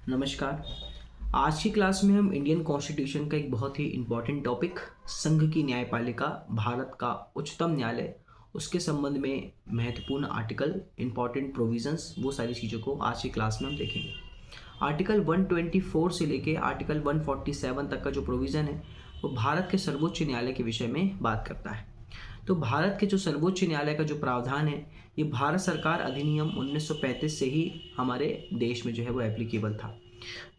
नमस्कार। आज की क्लास में हम इंडियन कॉन्स्टिट्यूशन का एक बहुत ही इम्पॉर्टेंट टॉपिक संघ की न्यायपालिका, भारत का उच्चतम न्यायालय, उसके संबंध में महत्वपूर्ण आर्टिकल, इम्पॉर्टेंट प्रोविजंस, वो सारी चीज़ों को आज की क्लास में हम देखेंगे। आर्टिकल 124 से लेके आर्टिकल 147 तक का जो प्रोविज़न है वो भारत के सर्वोच्च न्यायालय के विषय में बात करता है। तो भारत के जो सर्वोच्च न्यायालय का जो प्रावधान है ये भारत सरकार अधिनियम 1935 से ही हमारे देश में जो है वो एप्लीकेबल था।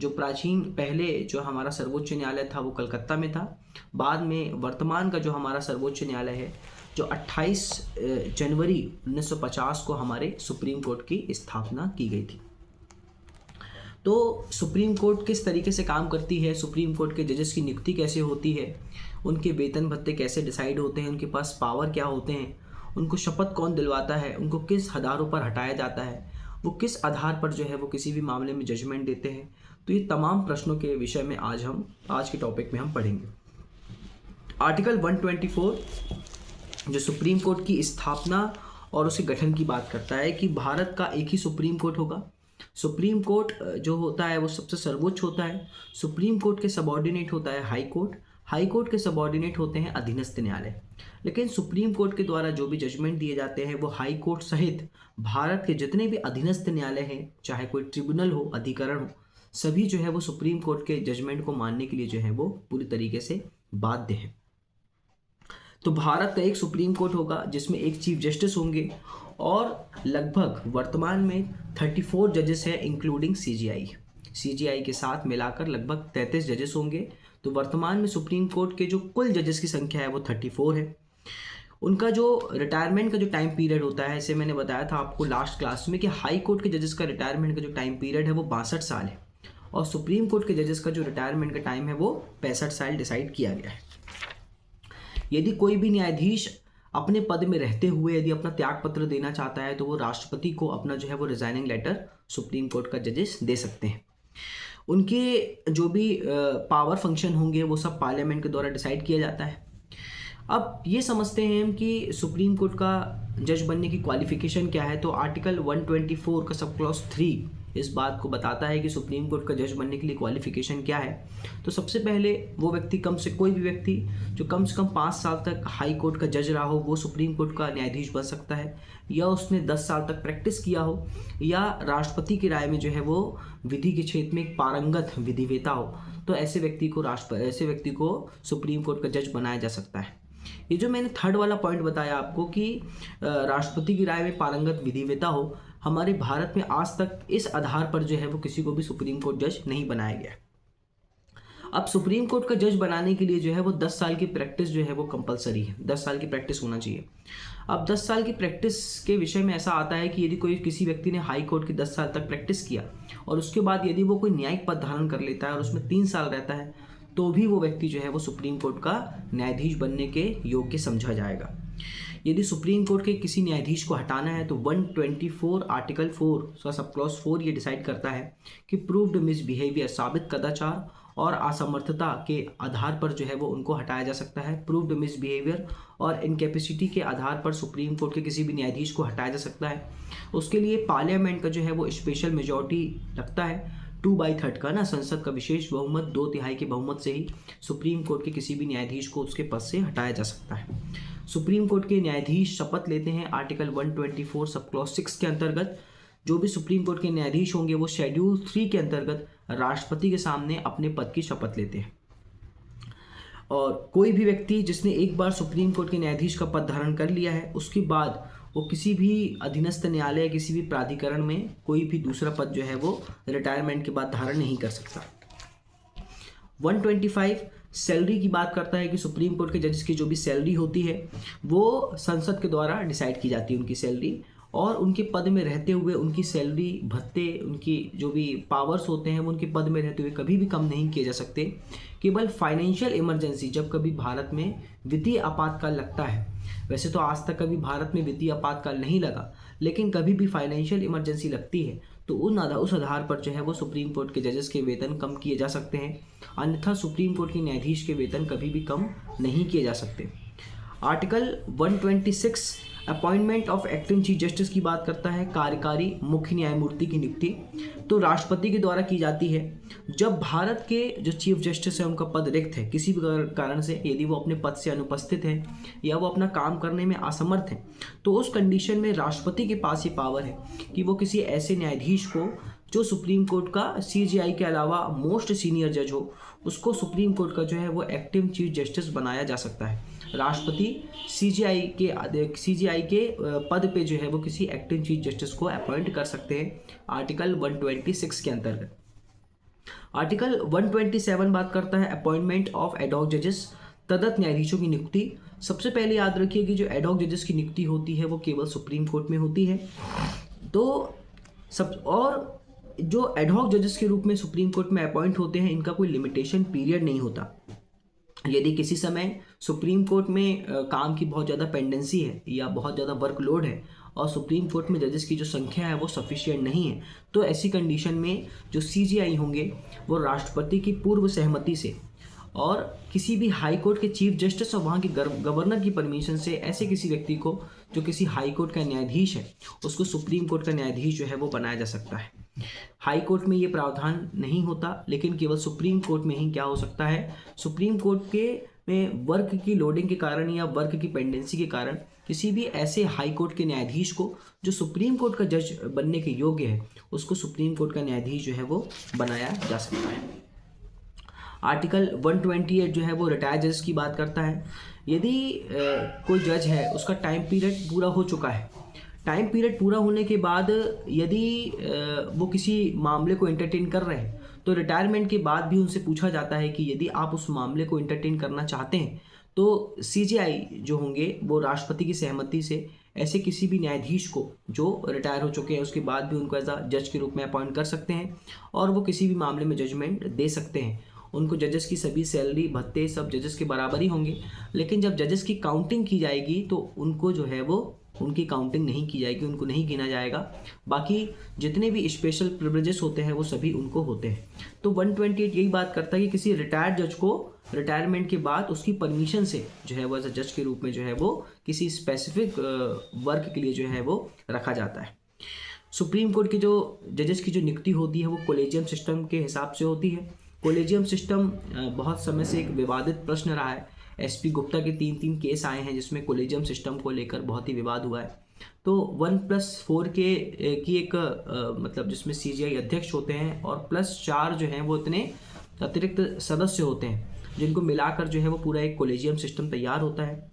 जो प्राचीन पहले जो हमारा सर्वोच्च न्यायालय था वो कलकत्ता में था। बाद में वर्तमान का जो हमारा सर्वोच्च न्यायालय है जो 28 जनवरी 1950 को हमारे सुप्रीम कोर्ट की स्थापना की गई थी। तो सुप्रीम कोर्ट किस तरीके से काम करती है, सुप्रीम कोर्ट के जजेस की नियुक्ति कैसे होती है, उनके वेतन भत्ते कैसे डिसाइड होते हैं, उनके पास पावर क्या होते हैं, उनको शपथ कौन दिलवाता है, उनको किस आधारों पर हटाया जाता है, वो किस आधार पर जो है वो किसी भी मामले में जजमेंट देते हैं। तो ये तमाम प्रश्नों के विषय में आज के टॉपिक में हम पढ़ेंगे। आर्टिकल 124 जो सुप्रीम कोर्ट की स्थापना और उसके गठन की बात करता है कि भारत का एक ही सुप्रीम कोर्ट होगा। सुप्रीम कोर्ट जो होता है वो सबसे सर्वोच्च होता है। सुप्रीम कोर्ट के सबऑर्डिनेट होता है हाई कोर्ट, हाई कोर्ट के सबऑर्डिनेट होते हैं अधीनस्थ न्यायालय। लेकिन सुप्रीम कोर्ट के द्वारा जो भी जजमेंट दिए जाते हैं वो हाई कोर्ट सहित भारत के जितने भी अधीनस्थ न्यायालय हैं, चाहे कोई ट्रिब्यूनल हो, अधिकरण हो, सभी जो है वो सुप्रीम कोर्ट के जजमेंट को मानने के लिए जो है वो पूरी तरीके से बाध्य है। तो भारत का एक सुप्रीम कोर्ट होगा जिसमें एक चीफ जस्टिस होंगे और लगभग वर्तमान में 34 जजेस हैं इंक्लूडिंग सीजीआई के साथ मिलाकर लगभग 33 जजेस होंगे। तो वर्तमान में सुप्रीम कोर्ट के जो कुल जजेस की संख्या है वो 34 है। उनका जो रिटायरमेंट का जो टाइम पीरियड होता है, इसे मैंने बताया था आपको लास्ट क्लास में कि हाई कोर्ट के जजेस का रिटायरमेंट का जो टाइम पीरियड है वो 62 साल है और सुप्रीम कोर्ट के जजेस का जो रिटायरमेंट का टाइम है वो 65 साल डिसाइड किया गया है। यदि कोई भी न्यायाधीश अपने पद में रहते हुए यदि अपना त्याग पत्र देना चाहता है तो वो राष्ट्रपति को अपना जो है वो रिजाइनिंग लेटर सुप्रीम कोर्ट का जजेस दे सकते हैं। उनके जो भी पावर फंक्शन होंगे वो सब पार्लियामेंट के द्वारा डिसाइड किया जाता है। अब ये समझते हैं हम कि सुप्रीम कोर्ट का जज बनने की क्वालिफिकेशन क्या है। तो आर्टिकल 124 का सब क्लॉज 3 इस बात को बताता है कि सुप्रीम कोर्ट का जज बनने के लिए क्वालिफिकेशन क्या है। तो सबसे पहले वो व्यक्ति कोई भी व्यक्ति जो कम से कम 5 साल तक हाई कोर्ट का जज रहा हो वो सुप्रीम कोर्ट का न्यायाधीश बन सकता है, या उसने 10 साल तक प्रैक्टिस किया हो, या राष्ट्रपति की राय में जो है वो विधि के क्षेत्र में एक पारंगत विधिवेता हो। तो ऐसे व्यक्ति को सुप्रीम कोर्ट का जज बनाया जा सकता है। ये जो मैंने थर्ड वाला पॉइंट बताया आपको कि राष्ट्रपति की राय में पारंगत विधिवेता हो, हमारे भारत में आज तक इस आधार पर जो है वो किसी को भी सुप्रीम कोर्ट जज नहीं बनाया गया। अब सुप्रीम कोर्ट का जज बनाने के लिए जो है वो 10 साल की प्रैक्टिस जो है वो कंपलसरी है, 10 साल की प्रैक्टिस होना चाहिए। अब 10 साल की प्रैक्टिस के विषय में ऐसा आता है कि यदि किसी व्यक्ति ने हाई कोर्ट की 10 साल तक प्रैक्टिस किया और उसके बाद यदि वो कोई न्यायिक पद धारण कर लेता है और उसमें 3 साल रहता है तो भी वो व्यक्ति जो है वो सुप्रीम कोर्ट का न्यायाधीश बनने के योग्य समझा जाएगा। यदि सुप्रीम कोर्ट के किसी न्यायाधीश को हटाना है तो 124 आर्टिकल 4 का सब क्लॉज 4 ये डिसाइड करता है कि प्रूव्ड मिसबिहेवियर, साबित कदाचार और असमर्थता के आधार पर जो है वो उनको हटाया जा सकता है। प्रूव्ड मिसबिहेवियर और इनकैपेसिटी के आधार पर सुप्रीम कोर्ट के किसी भी न्यायाधीश को हटाया जा सकता है। उसके लिए पार्लियामेंट का जो है वो स्पेशल मेजॉरिटी लगता है 2/3 का ना, संसद का विशेष बहुमत 2/3 के बहुमत से ही सुप्रीम कोर्ट के किसी भी न्यायाधीश को उसके पद से हटाया जा सकता है। सुप्रीम कोर्ट के न्यायाधीश शपथ लेते हैं आर्टिकल 124 सब क्लॉज 6 के अंतर्गत। जो भी सुप्रीम कोर्ट के न्यायाधीश होंगे वो शेड्यूल 3 के अंतर्गत राष्ट्रपति के सामने अपने पद की शपथ लेते हैं। और कोई भी व्यक्ति जिसने एक बार सुप्रीम कोर्ट के न्यायाधीश का पद धारण कर लिया है उसके बाद वो किसी भी अधीनस्थ न्यायालय, किसी भी प्राधिकरण में कोई भी दूसरा पद जो है वो रिटायरमेंट के बाद धारण नहीं कर सकता। 125 सैलरी की बात करता है कि सुप्रीम कोर्ट के जजेस की जो भी सैलरी होती है वो संसद के द्वारा डिसाइड की जाती है उनकी सैलरी, और उनके पद में रहते हुए उनकी सैलरी, भत्ते, उनकी जो भी पावर्स होते हैं वो उनके पद में रहते हुए कभी भी कम नहीं किए जा सकते। केवल फाइनेंशियल इमरजेंसी, जब कभी भारत में वित्तीय आपातकाल लगता है, वैसे तो आज तक कभी भारत में वित्तीय आपातकाल नहीं लगा, लेकिन कभी भी फाइनेंशियल इमरजेंसी लगती है तो उस आधार पर जो है वो सुप्रीम कोर्ट के जजेस के वेतन कम किए जा सकते हैं। अन्यथा सुप्रीम कोर्ट के न्यायाधीश के वेतन कभी भी कम नहीं किए जा सकते। Article 126 appointment of acting chief justice की बात करता है, कार्यकारी मुख्य न्यायमूर्ति की नियुक्ति तो राष्ट्रपति के द्वारा की जाती है। जब भारत के जो चीफ जस्टिस है उनका पद रिक्त है किसी भी कारण से, यदि वो अपने पद से अनुपस्थित है या वो अपना काम करने में असमर्थ है, तो उस कंडीशन में राष्ट्रपति के पास ये पावर है कि वो किसी ऐसे न्यायाधीश को जो सुप्रीम कोर्ट का सीजेआई के अलावा मोस्ट सीनियर जज हो, उसको सुप्रीम कोर्ट का जो है वो एक्टिंग चीफ जस्टिस बनाया जा सकता है। राष्ट्रपति सीजेआई के पद पे जो है वो किसी एक्टिंग चीफ जस्टिस को अपॉइंट कर सकते हैं आर्टिकल 126 के अंतर्गत। आर्टिकल 127 बात करता है अपॉइंटमेंट ऑफ एडहॉक जजेस, तदत न्यायाधीशों की नियुक्ति। सबसे पहले याद रखिए कि जो एडहॉक जजेस की नियुक्ति होती है वो केवल सुप्रीम कोर्ट में होती है। तो और जो एडहॉक जजेस के रूप में सुप्रीम कोर्ट में अपॉइंट होते हैं, इनका कोई लिमिटेशन पीरियड नहीं होता। यदि किसी समय सुप्रीम कोर्ट में काम की बहुत ज़्यादा पेंडेंसी है या बहुत ज़्यादा वर्कलोड है और सुप्रीम कोर्ट में जजेस की जो संख्या है वो सफिशिएंट नहीं है, तो ऐसी कंडीशन में जो सीजेआई होंगे वो राष्ट्रपति की पूर्व सहमति से और किसी भी हाई कोर्ट के चीफ जस्टिस और वहाँ के गवर्नर की परमिशन से ऐसे किसी व्यक्ति को जो किसी हाई कोर्ट का न्यायाधीश है उसको सुप्रीम कोर्ट का न्यायाधीश जो है वो बनाया जा सकता है। हाई कोर्ट में ये प्रावधान नहीं होता, लेकिन केवल सुप्रीम कोर्ट में ही क्या हो सकता है, सुप्रीम कोर्ट के में वर्क की लोडिंग के कारण या वर्क की पेंडेंसी के कारण किसी भी ऐसे हाई कोर्ट के न्यायाधीश को जो सुप्रीम कोर्ट का जज बनने के योग्य है उसको सुप्रीम कोर्ट का न्यायाधीश जो है वो बनाया जा सकता है। आर्टिकल 128 जो है वो रिटायर्ड जज की बात करता है। यदि कोई जज है उसका टाइम पीरियड पूरा हो चुका है, टाइम पीरियड पूरा होने के बाद यदि वो किसी मामले को एंटरटेन कर रहे हैं तो रिटायरमेंट के बाद भी उनसे पूछा जाता है कि यदि आप उस मामले को एंटरटेन करना चाहते हैं तो सीजेआई जो होंगे वो राष्ट्रपति की सहमति से ऐसे किसी भी न्यायाधीश को जो रिटायर हो चुके हैं उसके बाद भी उनको एज अ जज के रूप में अपॉइंट कर सकते हैं और वो किसी भी मामले में जजमेंट दे सकते हैं। उनको जजेस की सभी सैलरी भत्ते सब जजेस के बराबर ही होंगे, लेकिन जब जजेस की काउंटिंग की जाएगी तो उनको जो है वो उनकी काउंटिंग नहीं की जाएगी, उनको नहीं गिना जाएगा। बाकी जितने भी स्पेशल प्रिविलेजेस होते हैं वो सभी उनको होते हैं। तो 128 यही बात करता है कि किसी रिटायर्ड जज को रिटायरमेंट के बाद उसकी परमिशन से जो है वो एज अ जज के रूप में जो है वो किसी स्पेसिफिक वर्क के लिए जो है वो रखा जाता है। सुप्रीम कोर्ट के जो जजेस की जो नियुक्ति होती है वो कोलेजियम सिस्टम के हिसाब से होती है। कोलेजियम सिस्टम बहुत समय से एक विवादित प्रश्न रहा है। एसपी गुप्ता के 3 केस आए हैं जिसमें कोलेजियम सिस्टम को लेकर बहुत ही विवाद हुआ है। तो 1+4 की एक मतलब जिसमें सीजीआई अध्यक्ष होते हैं और +4 जो हैं वो इतने अतिरिक्त सदस्य होते हैं जिनको मिलाकर जो है वो पूरा एक कोलेजियम सिस्टम तैयार होता है।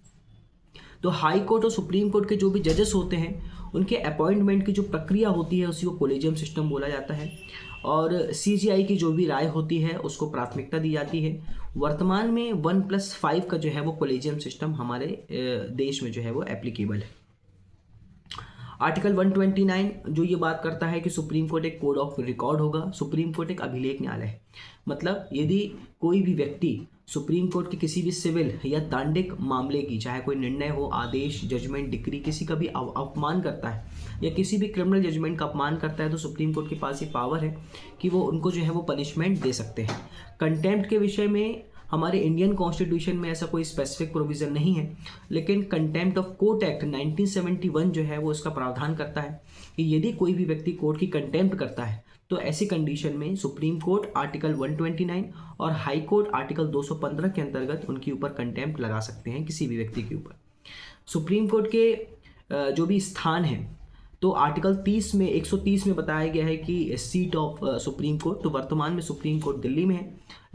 तो हाई कोर्ट और सुप्रीम कोर्ट के जो भी जजेस होते हैं उनके अपॉइंटमेंट की जो प्रक्रिया होती है उसी को कोलेजियम सिस्टम बोला जाता है और सीजीआई की जो भी राय होती है उसको प्राथमिकता दी जाती है। वर्तमान में 1+5 का जो है वो कोलेजियम सिस्टम हमारे देश में जो है वो एप्लीकेबल है। आर्टिकल 129 जो ये बात करता है कि सुप्रीम कोर्ट एक कोड ऑफ रिकॉर्ड होगा। सुप्रीम कोर्ट एक अभिलेख न्यायालय है, मतलब यदि कोई भी व्यक्ति सुप्रीम कोर्ट के किसी भी सिविल या दांडिक मामले की, चाहे कोई निर्णय हो, आदेश, जजमेंट, डिक्री, किसी का भी अपमान करता है या किसी भी क्रिमिनल जजमेंट का अपमान करता है तो सुप्रीम कोर्ट के पास ये पावर है कि वो उनको जो है वो पनिशमेंट दे सकते हैं। कंटेम्प्ट के विषय में हमारे इंडियन कॉन्स्टिट्यूशन में ऐसा कोई स्पेसिफिक प्रोविज़न नहीं है, लेकिन कंटेम्प्ट ऑफ कोर्ट एक्ट 1971 जो है वो इसका प्रावधान करता है कि यदि कोई भी व्यक्ति कोर्ट की कंटेम्प्ट करता है तो ऐसी कंडीशन में सुप्रीम कोर्ट आर्टिकल 129 और हाई कोर्ट आर्टिकल 215 के अंतर्गत उनके ऊपर कंटेम्प्ट लगा सकते हैं किसी भी व्यक्ति के ऊपर। सुप्रीम कोर्ट के जो भी स्थान है तो आर्टिकल 130 में बताया गया है कि सीट ऑफ सुप्रीम कोर्ट, तो वर्तमान में सुप्रीम कोर्ट दिल्ली में है,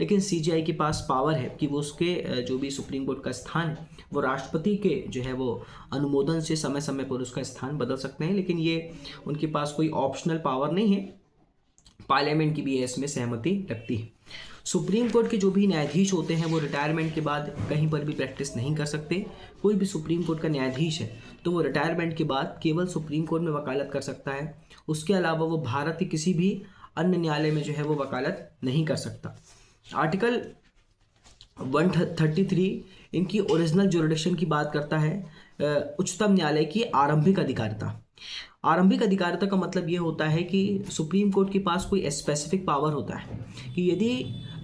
लेकिन सीजीआई के पास पावर है कि वो उसके जो भी सुप्रीम कोर्ट का स्थान है वो राष्ट्रपति के जो है वो अनुमोदन से समय समय पर उसका स्थान बदल सकते हैं, लेकिन ये उनके पास कोई ऑप्शनल पावर नहीं है, पार्लियामेंट की भी इसमें सहमति लगती है। सुप्रीम कोर्ट के जो भी न्यायाधीश होते हैं वो रिटायरमेंट के बाद कहीं पर भी प्रैक्टिस नहीं कर सकते। कोई भी सुप्रीम कोर्ट का न्यायाधीश है तो वो रिटायरमेंट के बाद केवल सुप्रीम कोर्ट में वकालत कर सकता है, उसके अलावा वो भारत के किसी भी अन्य न्यायालय में जो है वो वकालत नहीं कर सकता। आर्टिकल 133 इनकी ओरिजिनल जुरिडिक्शन की बात करता है, उच्चतम न्यायालय की आरंभिक अधिकारिता। आरंभिक अधिकारिता का मतलब ये होता है कि सुप्रीम कोर्ट के पास कोई स्पेसिफिक पावर होता है कि यदि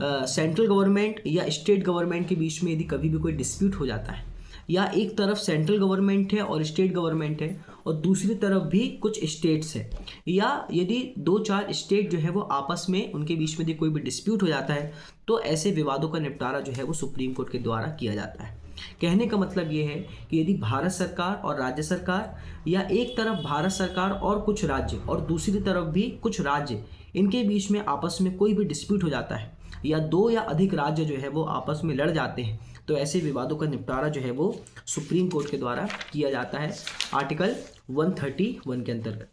सेंट्रल गवर्नमेंट या स्टेट गवर्नमेंट के बीच में यदि कभी भी कोई डिस्प्यूट हो जाता है या एक तरफ सेंट्रल गवर्नमेंट है और स्टेट गवर्नमेंट है और दूसरी तरफ भी कुछ स्टेट्स है, या यदि 2-4 स्टेट जो है वो आपस में उनके बीच में यदि कोई भी डिस्प्यूट हो जाता है तो ऐसे विवादों का निपटारा जो है वो सुप्रीम कोर्ट के द्वारा किया जाता है। कहने का मतलब ये है कि यदि भारत सरकार और राज्य सरकार, या एक तरफ भारत सरकार और कुछ राज्य और दूसरी तरफ भी कुछ राज्य, इनके बीच में आपस में कोई भी डिस्प्यूट हो जाता है, या 2 या अधिक राज्य जो है वो आपस में लड़ जाते हैं, तो ऐसे विवादों का निपटारा जो है वो सुप्रीम कोर्ट के द्वारा किया जाता है। आर्टिकल 131 के अंतर्गत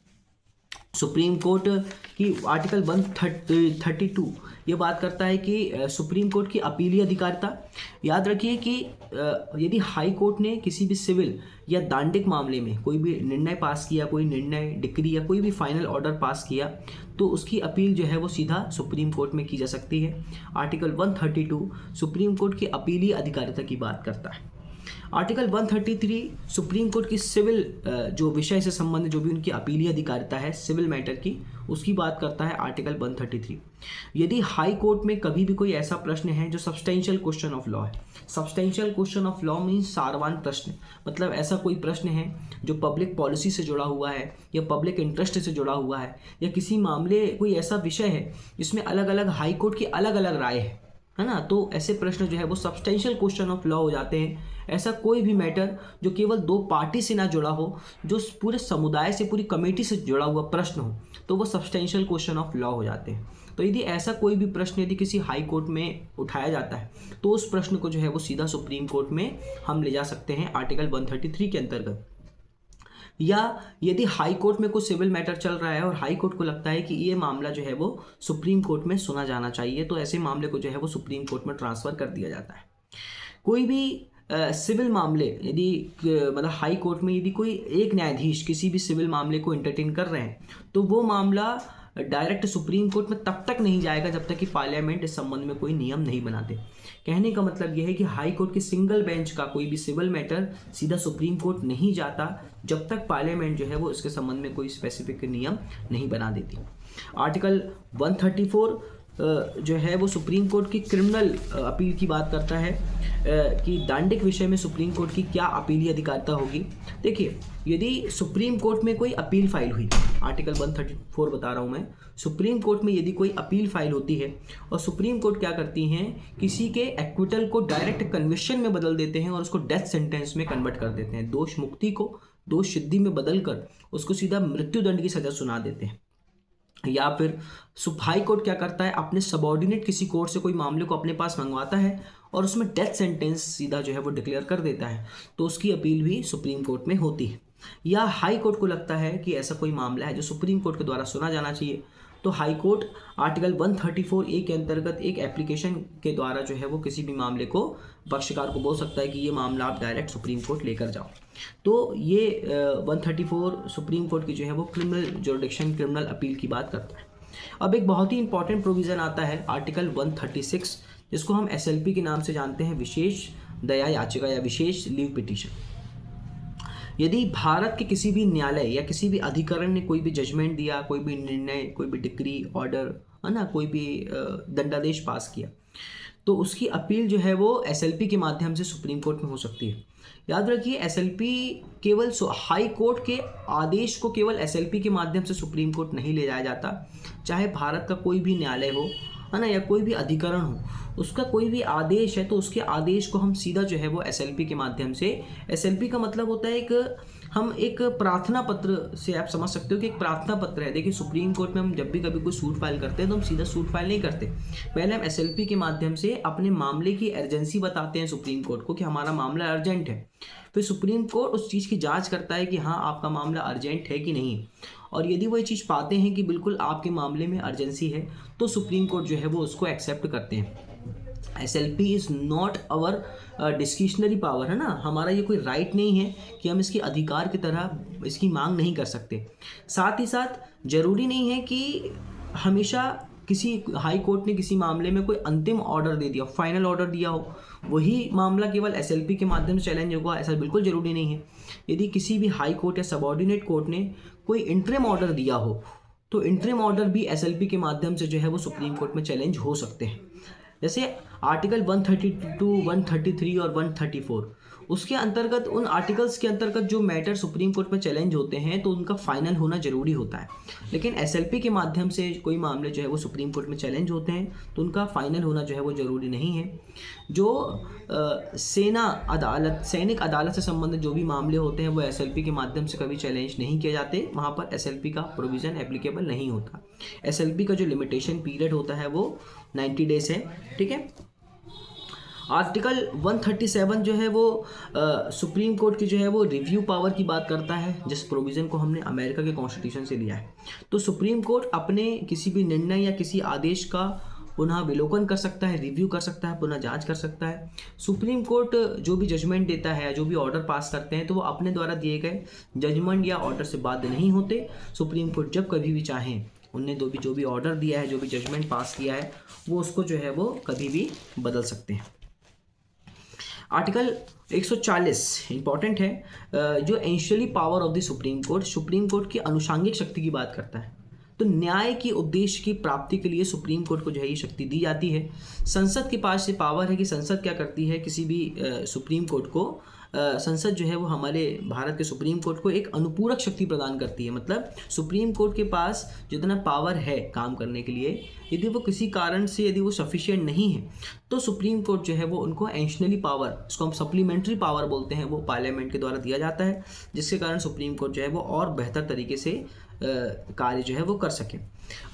सुप्रीम कोर्ट की आर्टिकल 132 ये बात करता है कि सुप्रीम कोर्ट की अपीलीय अधिकारिता। याद रखिए कि यदि हाई कोर्ट ने किसी भी सिविल या दांडिक मामले में कोई भी निर्णय पास किया, कोई निर्णय, डिक्री या कोई भी फाइनल ऑर्डर पास किया, तो उसकी अपील जो है वो सीधा सुप्रीम कोर्ट में की जा सकती है। आर्टिकल 132 सुप्रीम कोर्ट की अपीलीय अधिकारिता की बात करता है। आर्टिकल 133 सुप्रीम कोर्ट की सिविल जो विषय से संबंधित जो भी उनकी अपीलीय अधिकारिता है सिविल मैटर की, उसकी बात करता है आर्टिकल 133। यदि हाई कोर्ट में कभी भी कोई ऐसा प्रश्न है जो सब्सटेंशियल क्वेश्चन ऑफ लॉ है, substantial question of law means Sarwan प्रश्न, मतलब ऐसा कोई प्रश्न है जो पब्लिक पॉलिसी से जुड़ा हुआ है या पब्लिक इंटरेस्ट से जुड़ा हुआ है, या किसी मामले कोई ऐसा विषय है जिसमें अलग अलग हाई कोर्ट की अलग अलग राय है ना, तो ऐसे प्रश्न जो है वो सब्सटेंशियल क्वेश्चन ऑफ लॉ हो जाते हैं। ऐसा कोई भी मैटर जो केवल 2 पार्टी से ना जुड़ा हो, जो पूरे समुदाय से, पूरी कमेटी से जुड़ा हुआ प्रश्न हो, तो वो सब्सटेंशियल क्वेश्चन ऑफ लॉ हो जाते हैं। तो यदि ऐसा कोई भी प्रश्न यदि किसी हाई कोर्ट में उठाया जाता है तो उस प्रश्न को जो है वो सीधा सुप्रीम कोर्ट में हम ले जा सकते हैं आर्टिकल 133 के अंतर्गत। या यदि हाई कोर्ट में कुछ सिविल मैटर चल रहा है और हाई कोर्ट को लगता है कि ये मामला जो है वो सुप्रीम कोर्ट में सुना जाना चाहिए, तो ऐसे मामले को जो है वो सुप्रीम कोर्ट में ट्रांसफ़र कर दिया जाता है। कोई भी सिविल मामले यदि मतलब हाई कोर्ट में यदि कोई एक न्यायाधीश किसी भी सिविल मामले को एंटरटेन कर रहे हैं, तो वो मामला डायरेक्ट सुप्रीम कोर्ट में तब तक नहीं जाएगा जब तक कि पार्लियामेंट इस संबंध में कोई नियम नहीं बनाते। कहने का मतलब यह है कि हाई कोर्ट की सिंगल बेंच का कोई भी सिविल मैटर सीधा सुप्रीम कोर्ट नहीं जाता जब तक पार्लियामेंट जो है वो इसके संबंध में कोई स्पेसिफिक नियम नहीं बना देती। आर्टिकल 134 जो है वो सुप्रीम कोर्ट की क्रिमिनल अपील की बात करता है कि दांडिक विषय में सुप्रीम कोर्ट की क्या अपीलीय अधिकारिता होगी। देखिए, यदि सुप्रीम कोर्ट में कोई अपील फाइल हुई, आर्टिकल 134 बता रहा हूँ मैं, सुप्रीम कोर्ट में यदि कोई अपील फाइल होती है और सुप्रीम कोर्ट क्या करती हैं, किसी के एक्विटल को डायरेक्ट कन्विक्शन में बदल देते हैं और उसको डेथ सेंटेंस में कन्वर्ट कर देते हैं, दोष मुक्ति को दोष सिद्धि में बदल कर उसको सीधा मृत्यु दंड की सजा सुना देते हैं। या फिर हाई कोर्ट क्या करता है, अपने सबॉर्डिनेट किसी कोर्ट से कोई मामले को अपने पास मंगवाता है और उसमें डेथ सेंटेंस सीधा जो है वो डिक्लेयर कर देता है, तो उसकी अपील भी सुप्रीम कोर्ट में होती है। या हाई कोर्ट को लगता है कि ऐसा कोई मामला है जो सुप्रीम कोर्ट के द्वारा सुना जाना चाहिए, तो हाई कोर्ट आर्टिकल 134A के अंतर्गत एक एप्लीकेशन के द्वारा जो है वो किसी भी मामले को पक्षकार को बोल सकता है कि ये मामला आप डायरेक्ट सुप्रीम कोर्ट लेकर जाओ। तो ये 134 सुप्रीम कोर्ट की जो है वो क्रिमिनल जुरिडिक्शन, क्रिमिनल अपील की बात करता है। अब एक बहुत ही इंपॉर्टेंट प्रोविज़न आता है आर्टिकल 136, जिसको हम SLP के नाम से जानते हैं, विशेष दया याचिका या विशेष लीव पिटीशन। यदि भारत के किसी भी न्यायालय या किसी भी अधिकरण ने कोई भी जजमेंट दिया, कोई भी निर्णय, कोई भी डिक्री, ऑर्डर, है ना, कोई भी दंडादेश पास किया, तो उसकी अपील जो है वो SLP के माध्यम से सुप्रीम कोर्ट में हो सकती है। याद रखिए, SLP केवल हाई कोर्ट के आदेश को केवल SLP के माध्यम से सुप्रीम कोर्ट नहीं ले जाया जाता, चाहे भारत का कोई भी न्यायालय हो, है ना, या कोई भी अधिकरण हो, उसका कोई भी आदेश है तो उसके आदेश को हम सीधा जो है वो SLP के माध्यम से, SLP का मतलब होता है हम एक प्रार्थना पत्र से आप समझ सकते हो कि एक प्रार्थना पत्र है। देखिए, सुप्रीम कोर्ट में हम जब भी कभी कोई सूट फाइल करते हैं तो हम सीधा सूट फाइल नहीं करते, पहले हम SLP के माध्यम से अपने मामले की अर्जेंसी बताते हैं सुप्रीम कोर्ट को कि हमारा मामला अर्जेंट है। फिर सुप्रीम कोर्ट उस चीज़ की जांच करता है कि हाँ, आपका मामला अर्जेंट है कि नहीं, और यदि वो ये चीज़ पाते हैं कि बिल्कुल आपके मामले में अर्जेंसी है, तो सुप्रीम कोर्ट जो है वो उसको एक्सेप्ट करते हैं। SLP is not our discretionary power, है ना, हमारा ये कोई राइट नहीं है कि हम इसकी अधिकार की तरह इसकी मांग नहीं कर सकते। साथ ही साथ ज़रूरी नहीं है कि हमेशा किसी हाई कोर्ट ने किसी मामले में कोई अंतिम ऑर्डर दे दिया, फाइनल ऑर्डर दिया हो, वही मामला केवल SLP के माध्यम से चैलेंज होगा, ऐसा बिल्कुल ज़रूरी नहीं है। यदि किसी भी हाई कोर्ट या सबऑर्डिनेट कोर्ट ने कोई इंटरिम ऑर्डर दिया हो, तो इंटरिम ऑर्डर भी SLP के माध्यम से जो है वो सुप्रीम कोर्ट में चैलेंज हो सकते हैं। जैसे आर्टिकल 132, 133 और 134 उसके अंतर्गत उन आर्टिकल्स के अंतर्गत जो मैटर सुप्रीम कोर्ट में चैलेंज होते हैं तो उनका फाइनल होना जरूरी होता है। लेकिन एसएलपी के माध्यम से कोई मामले जो है वो सुप्रीम कोर्ट में चैलेंज होते हैं तो उनका फाइनल होना जो है वो ज़रूरी नहीं है। जो सैनिक अदालत से संबंधित जो भी मामले होते हैं वो एसएलपी के माध्यम से कभी चैलेंज नहीं किए जाते, वहाँ पर एसएलपी का प्रोविज़न एप्लीकेबल नहीं होता। एसएलपी का जो लिमिटेशन पीरियड होता है वो 90 डेज है। ठीक है। आर्टिकल 137 जो है वो सुप्रीम कोर्ट की जो है वो रिव्यू पावर की बात करता है, जिस प्रोविज़न को हमने अमेरिका के कॉन्स्टिट्यूशन से लिया है। तो सुप्रीम कोर्ट अपने किसी भी निर्णय या किसी आदेश का पुनः विलोकन कर सकता है, रिव्यू कर सकता है, पुनः जांच कर सकता है। सुप्रीम कोर्ट जो भी जजमेंट देता है, जो भी ऑर्डर पास करते हैं, तो वो अपने द्वारा दिए गए जजमेंट या ऑर्डर से बाध्य नहीं होते। सुप्रीम कोर्ट जब कभी भी चाहें, उनने जो भी ऑर्डर दिया है, जो भी जजमेंट पास किया है, वो उसको जो है वो कभी भी बदल सकते हैं। आर्टिकल 140 इंपॉर्टेंट है, जो ancillary power of the supreme court की अनुषांगिक शक्ति की बात करता है। तो न्याय की उद्देश्य की प्राप्ति के लिए सुप्रीम कोर्ट को जो है ये शक्ति दी जाती है। संसद के पास से पावर है कि संसद क्या करती है, किसी भी सुप्रीम कोर्ट को संसद जो है वो हमारे भारत के सुप्रीम कोर्ट को एक अनुपूरक शक्ति प्रदान करती है। मतलब सुप्रीम कोर्ट के पास जितना पावर है काम करने के लिए, यदि वो किसी कारण से यदि वो सफिशिएंट नहीं है तो सुप्रीम कोर्ट जो है वो उनको एडिशनली पावर, इसको हम सप्लीमेंट्री पावर बोलते हैं, वो पार्लियामेंट के द्वारा दिया जाता है, जिसके कारण सुप्रीम कोर्ट जो है वो और बेहतर तरीके से कार्य जो है वो कर सके।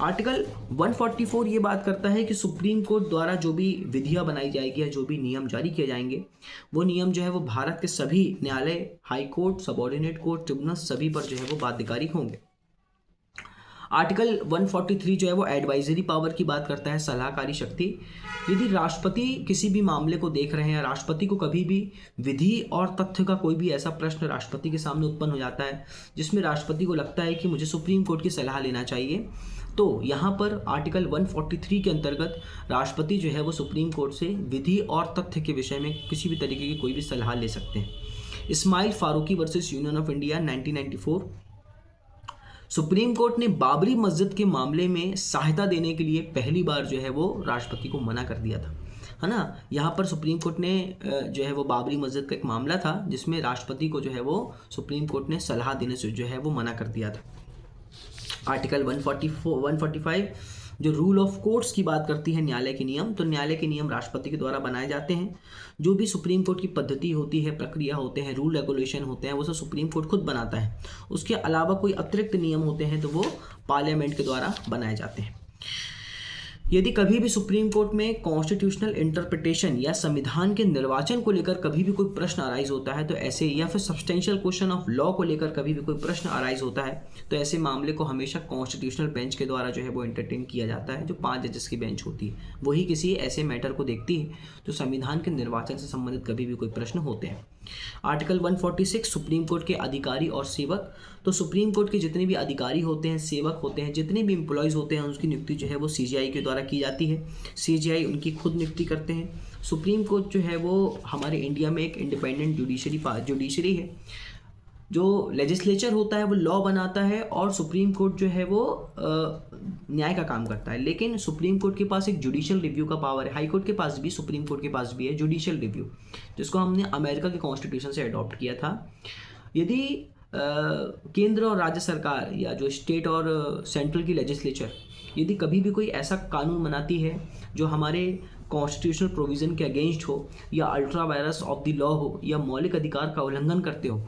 आर्टिकल 144 ये बात करता है कि सुप्रीम कोर्ट द्वारा जो भी विधियां बनाई जाएगी या जो भी नियम जारी किए जाएंगे, वो नियम जो है वो भारत के सभी न्यायालय, high court, subordinate court, tribunal सभी पर जो है वो बाध्यकारी होंगे। आर्टिकल 143 जो है वो एडवाइजरी पावर की बात करता है, सलाहकारी शक्ति। यदि राष्ट्रपति किसी भी मामले को देख रहे हैं, राष्ट्रपति को कभी भी विधि और तथ्य का कोई भी ऐसा प्रश्न राष्ट्रपति के सामने उत्पन्न हो जाता है जिसमें राष्ट्रपति को लगता है कि मुझे सुप्रीम कोर्ट की सलाह लेना चाहिए, तो यहाँ पर आर्टिकल 143 के अंतर्गत राष्ट्रपति जो है वो सुप्रीम कोर्ट से विधि और तथ्य के विषय में किसी भी तरीके की कोई भी सलाह ले सकते हैं। Ismail Farooqui versus Union of India 1994। Supreme Court ने बाबरी मस्जिद के मामले में सहायता देने के लिए पहली बार जो है वो राष्ट्रपति को मना कर दिया था, है ना। यहाँ पर सुप्रीम कोर्ट ने जो है वो बाबरी मस्जिद का एक मामला था जिसमें राष्ट्रपति को जो है वो सुप्रीम कोर्ट ने सलाह देने से जो है वो मना कर दिया था। आर्टिकल 145 जो रूल ऑफ कोर्ट्स की बात करती है, न्यायालय के नियम। तो न्यायालय के नियम राष्ट्रपति के द्वारा बनाए जाते हैं। जो भी सुप्रीम कोर्ट की पद्धति होती है, प्रक्रिया होते हैं, रूल रेगुलेशन होते हैं, वो सब सुप्रीम कोर्ट खुद बनाता है। उसके अलावा कोई अतिरिक्त नियम होते हैं तो वो पार्लियामेंट के द्वारा बनाए जाते हैं। यदि कभी भी सुप्रीम कोर्ट में कॉन्स्टिट्यूशनल इंटरप्रिटेशन या संविधान के निर्वाचन को लेकर कभी भी कोई प्रश्न अराइज होता है तो ऐसे, या फिर सब्सटेंशियल क्वेश्चन ऑफ लॉ को लेकर कभी भी कोई प्रश्न अराइज होता है तो ऐसे मामले को हमेशा कॉन्स्टिट्यूशनल बेंच के द्वारा जो है वो एंटरटेन किया जाता है। जो 5 जजेस की बेंच होती है वही किसी ऐसे मैटर को देखती है जो संविधान के निर्वाचन से संबंधित कभी भी कोई प्रश्न होते हैं। आर्टिकल 146 सुप्रीम कोर्ट के अधिकारी और सेवक। तो सुप्रीम कोर्ट के जितने भी अधिकारी होते हैं, सेवक होते हैं, जितने भी एम्प्लॉयज़ होते हैं, उनकी नियुक्ति जो है वो सीजीआई के द्वारा की जाती है। सीजीआई उनकी खुद नियुक्ति करते हैं। सुप्रीम कोर्ट जो है वो हमारे इंडिया में एक इंडिपेंडेंट जुडिशरी है। जो लेजिस्लेचर होता है वो लॉ बनाता है और सुप्रीम कोर्ट जो है वो न्याय का काम करता है। लेकिन सुप्रीम कोर्ट के पास एक जुडिशियल रिव्यू का पावर है। हाई कोर्ट के पास भी, सुप्रीम कोर्ट के पास भी है जुडिशियल रिव्यू, जिसको हमने अमेरिका के कॉन्स्टिट्यूशन से अडॉप्ट किया था। यदि केंद्र और राज्य सरकार या जो स्टेट और सेंट्रल की लेजिस्लेचर यदि कभी भी कोई ऐसा कानून बनाती है जो हमारे कॉन्स्टिट्यूशनल प्रोविज़न के अगेंस्ट हो या ultra vires of the law हो या मौलिक अधिकार का उल्लंघन करते हो,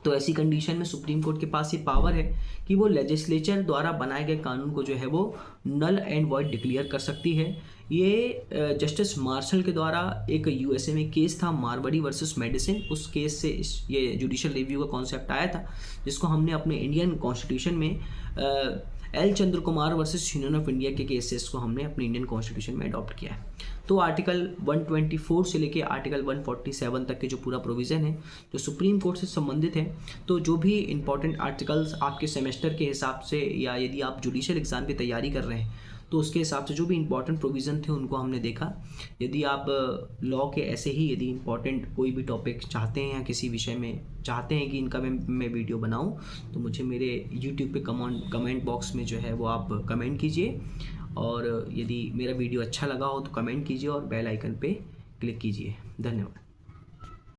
तो ऐसी कंडीशन में सुप्रीम कोर्ट के पास ये पावर है कि वो लेजिस्लेचर द्वारा बनाए गए कानून को जो है वो नल एंड वॉइड डिक्लेयर कर सकती है। ये जस्टिस मार्शल के द्वारा एक यूएसए में केस था, मारवाड़ी वर्सेस मेडिसिन। उस केस से ये जुडिशियल रिव्यू का कॉन्सेप्ट आया था, जिसको हमने अपने इंडियन कॉन्स्टिट्यूशन में L Chandra Kumar versus Union of India के केसेस को हमने अपने इंडियन कॉन्स्टिट्यूशन में अडॉप्ट किया है। तो आर्टिकल 124 से लेके आर्टिकल 147 तक के जो पूरा प्रोविज़न है जो सुप्रीम कोर्ट से संबंधित है, तो जो भी इंपॉर्टेंट आर्टिकल्स आपके सेमेस्टर के हिसाब से या यदि आप जुडिशियल एग्ज़ाम की तैयारी कर रहे हैं तो उसके हिसाब से जो भी इंपॉर्टेंट प्रोविज़न थे उनको हमने देखा। यदि आप लॉ के ऐसे ही यदि इंपॉर्टेंट कोई भी टॉपिक चाहते हैं या किसी विषय में चाहते हैं कि इनका मैं वीडियो बनाऊं, तो मुझे मेरे यूट्यूब पे कमेंट बॉक्स में जो है वो आप कमेंट कीजिए। और यदि मेरा वीडियो अच्छा लगा हो तो कमेंट कीजिए और बेल आइकन पे क्लिक कीजिए। धन्यवाद।